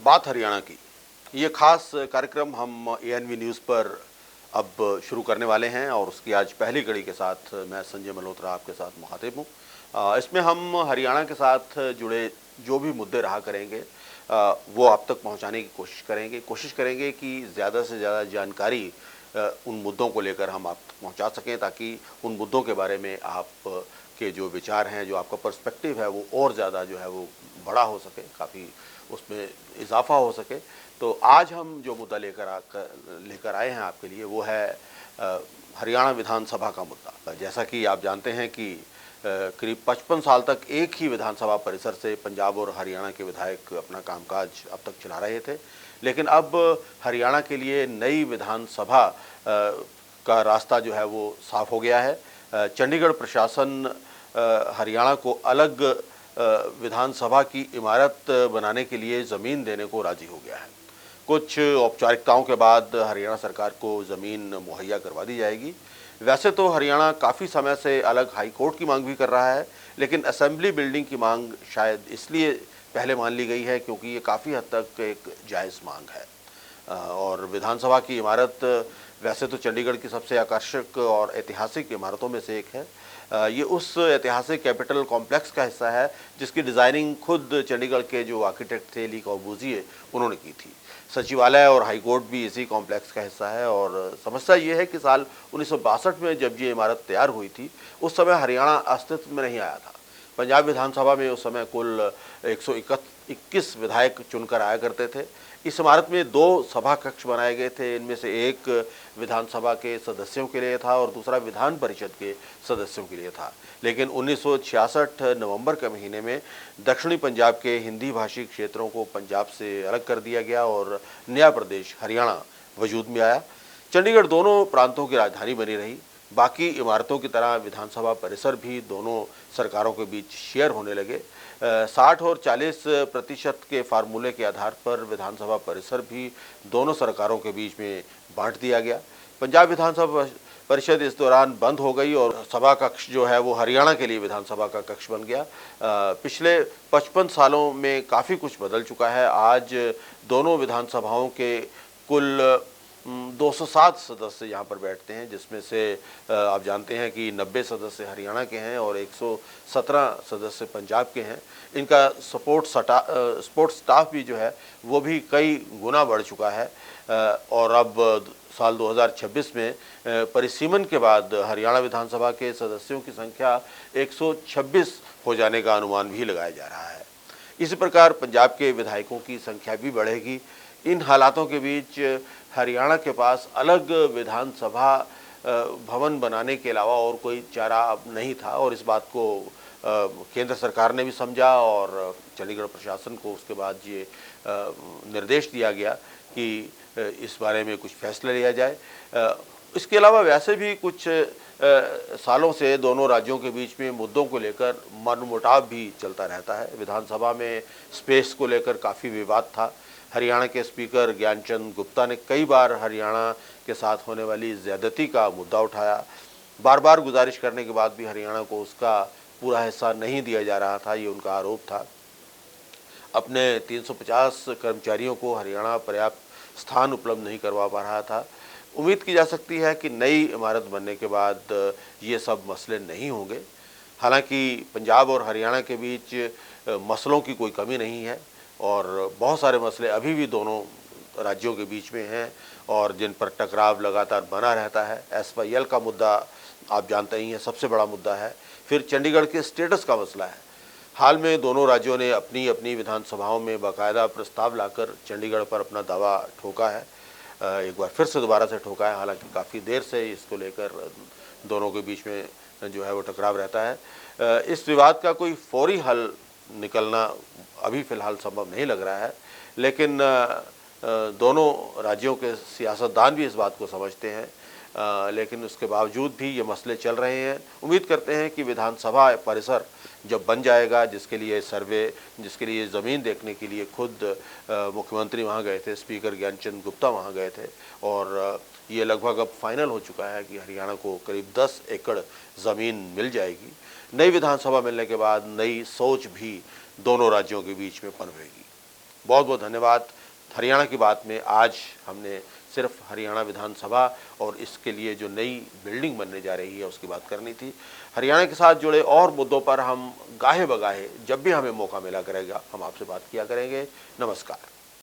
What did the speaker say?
बात हरियाणा की ये खास कार्यक्रम हम एएनवी न्यूज़ पर अब शुरू करने वाले हैं और उसकी आज पहली कड़ी के साथ मैं संजय मल्होत्रा आपके साथ मुखातिब हूँ। इसमें हम हरियाणा के साथ जुड़े जो भी मुद्दे रहा करेंगे वो आप तक पहुँचाने की कोशिश करेंगे कि ज़्यादा से ज़्यादा जानकारी उन मुद्दों को लेकर हम आप तक पहुँचा सकें, ताकि उन मुद्दों के बारे में आप के जो विचार हैं, जो आपका पर्सपेक्टिव है, वो और ज़्यादा जो है वो बड़ा हो सके, काफ़ी उसमें इजाफा हो सके। तो आज हम जो मुद्दा लेकर आए हैं आपके लिए वो है हरियाणा विधानसभा का मुद्दा। जैसा कि आप जानते हैं कि करीब 55 साल तक एक ही विधानसभा परिसर से पंजाब और हरियाणा के विधायक अपना कामकाज अब तक चला रहे थे, लेकिन अब हरियाणा के लिए नई विधानसभा का रास्ता जो है वो साफ हो गया है। चंडीगढ़ प्रशासन हरियाणा को अलग विधानसभा की इमारत बनाने के लिए ज़मीन देने को राजी हो गया है। कुछ औपचारिकताओं के बाद हरियाणा सरकार को ज़मीन मुहैया करवा दी जाएगी। वैसे तो हरियाणा काफ़ी समय से अलग हाई कोर्ट की मांग भी कर रहा है, लेकिन असेंबली बिल्डिंग की मांग शायद इसलिए पहले मान ली गई है क्योंकि ये काफ़ी हद तक एक जायज़ मांग है। और विधानसभा की इमारत वैसे तो चंडीगढ़ की सबसे आकर्षक और ऐतिहासिक इमारतों में से एक है। ये उस ऐतिहासिक कैपिटल कॉम्प्लेक्स का हिस्सा है जिसकी डिज़ाइनिंग खुद चंडीगढ़ के जो आर्किटेक्ट थे ली कॉर्बूजिए उन्होंने की थी। सचिवालय और हाईकोर्ट भी इसी कॉम्प्लेक्स का हिस्सा है। और समस्या ये है कि साल 1962 में जब ये इमारत तैयार हुई थी उस समय हरियाणा अस्तित्व में नहीं आया था। पंजाब विधानसभा में उस समय कुल 121 विधायक चुनकर आया करते थे। इस इमारत में 2 सभा कक्ष बनाए गए थे। इनमें से एक विधानसभा के सदस्यों के लिए था और दूसरा विधान परिषद के सदस्यों के लिए था। लेकिन 1966 नवंबर के महीने में दक्षिणी पंजाब के हिंदी भाषी क्षेत्रों को पंजाब से अलग कर दिया गया और नया प्रदेश हरियाणा वजूद में आया। चंडीगढ़ दोनों प्रांतों की राजधानी बनी रही। बाकी इमारतों की तरह विधानसभा परिसर भी दोनों सरकारों के बीच शेयर होने लगे। 60 और 40% के फार्मूले के आधार पर विधानसभा परिसर भी दोनों सरकारों के बीच में बांट दिया गया। पंजाब विधानसभा परिषद इस दौरान बंद हो गई और सभा कक्ष जो है वो हरियाणा के लिए विधानसभा का कक्ष बन गया। पिछले 55 सालों में काफ़ी कुछ बदल चुका है। आज दोनों विधानसभाओं के कुल 207 सदस्य यहाँ पर बैठते हैं, जिसमें से आप जानते हैं कि 90 सदस्य हरियाणा के हैं और 117 सदस्य पंजाब के हैं। इनका सपोर्ट स्टाफ भी जो है वो भी कई गुना बढ़ चुका है। और अब साल 2026 में परिसीमन के बाद हरियाणा विधानसभा के सदस्यों की संख्या 126 हो जाने का अनुमान भी लगाया जा रहा है। इसी प्रकार पंजाब के विधायकों की संख्या भी बढ़ेगी। इन हालातों के बीच हरियाणा के पास अलग विधानसभा भवन बनाने के अलावा और कोई चारा अब नहीं था और इस बात को केंद्र सरकार ने भी समझा और चंडीगढ़ प्रशासन को उसके बाद ये निर्देश दिया गया कि इस बारे में कुछ फैसला लिया जाए। इसके अलावा वैसे भी कुछ सालों से दोनों राज्यों के बीच में मुद्दों को लेकर मनमुटाव भी चलता रहता है। विधानसभा में स्पेस को लेकर काफ़ी विवाद था। हरियाणा के स्पीकर ज्ञानचंद गुप्ता ने कई बार हरियाणा के साथ होने वाली ज़्यादती का मुद्दा उठाया। बार बार गुजारिश करने के बाद भी हरियाणा को उसका पूरा हिस्सा नहीं दिया जा रहा था, ये उनका आरोप था। अपने 350 कर्मचारियों को हरियाणा पर्याप्त स्थान उपलब्ध नहीं करवा पा रहा था। उम्मीद की जा सकती है कि नई इमारत बनने के बाद ये सब मसले नहीं होंगे। हालांकि पंजाब और हरियाणा के बीच मसलों की कोई कमी नहीं है और बहुत सारे मसले अभी भी दोनों राज्यों के बीच में हैं और जिन पर टकराव लगातार बना रहता है। SYL का मुद्दा आप जानते ही हैं, सबसे बड़ा मुद्दा है। फिर चंडीगढ़ के स्टेटस का मसला है। हाल में दोनों राज्यों ने अपनी अपनी विधानसभाओं में बाकायदा प्रस्ताव लाकर चंडीगढ़ पर अपना दावा ठोका है। एक बार फिर से दोबारा से ठोका है, हालांकि काफ़ी देर से इसको लेकर दोनों के बीच में जो है वो टकराव रहता है। इस विवाद का कोई फौरी हल निकलना अभी फ़िलहाल संभव नहीं लग रहा है, लेकिन दोनों राज्यों के सियासतदान भी इस बात को समझते हैं। लेकिन उसके बावजूद भी ये मसले चल रहे हैं। उम्मीद करते हैं कि विधानसभा परिसर जब बन जाएगा, जिसके लिए ज़मीन देखने के लिए खुद मुख्यमंत्री वहाँ गए थे, स्पीकर ज्ञानचंद गुप्ता वहाँ गए थे और ये लगभग अब फाइनल हो चुका है कि हरियाणा को करीब 10 एकड़ ज़मीन मिल जाएगी। नई विधानसभा मिलने के बाद नई सोच भी दोनों राज्यों के बीच में पनपेगी। बहुत बहुत धन्यवाद। हरियाणा की बात में आज हमने सिर्फ हरियाणा विधानसभा और इसके लिए जो नई बिल्डिंग बनने जा रही है उसकी बात करनी थी। हरियाणा के साथ जुड़े और मुद्दों पर हम गाहे बगाहे जब भी हमें मौका मिला करेगा हम आपसे बात किया करेंगे। नमस्कार।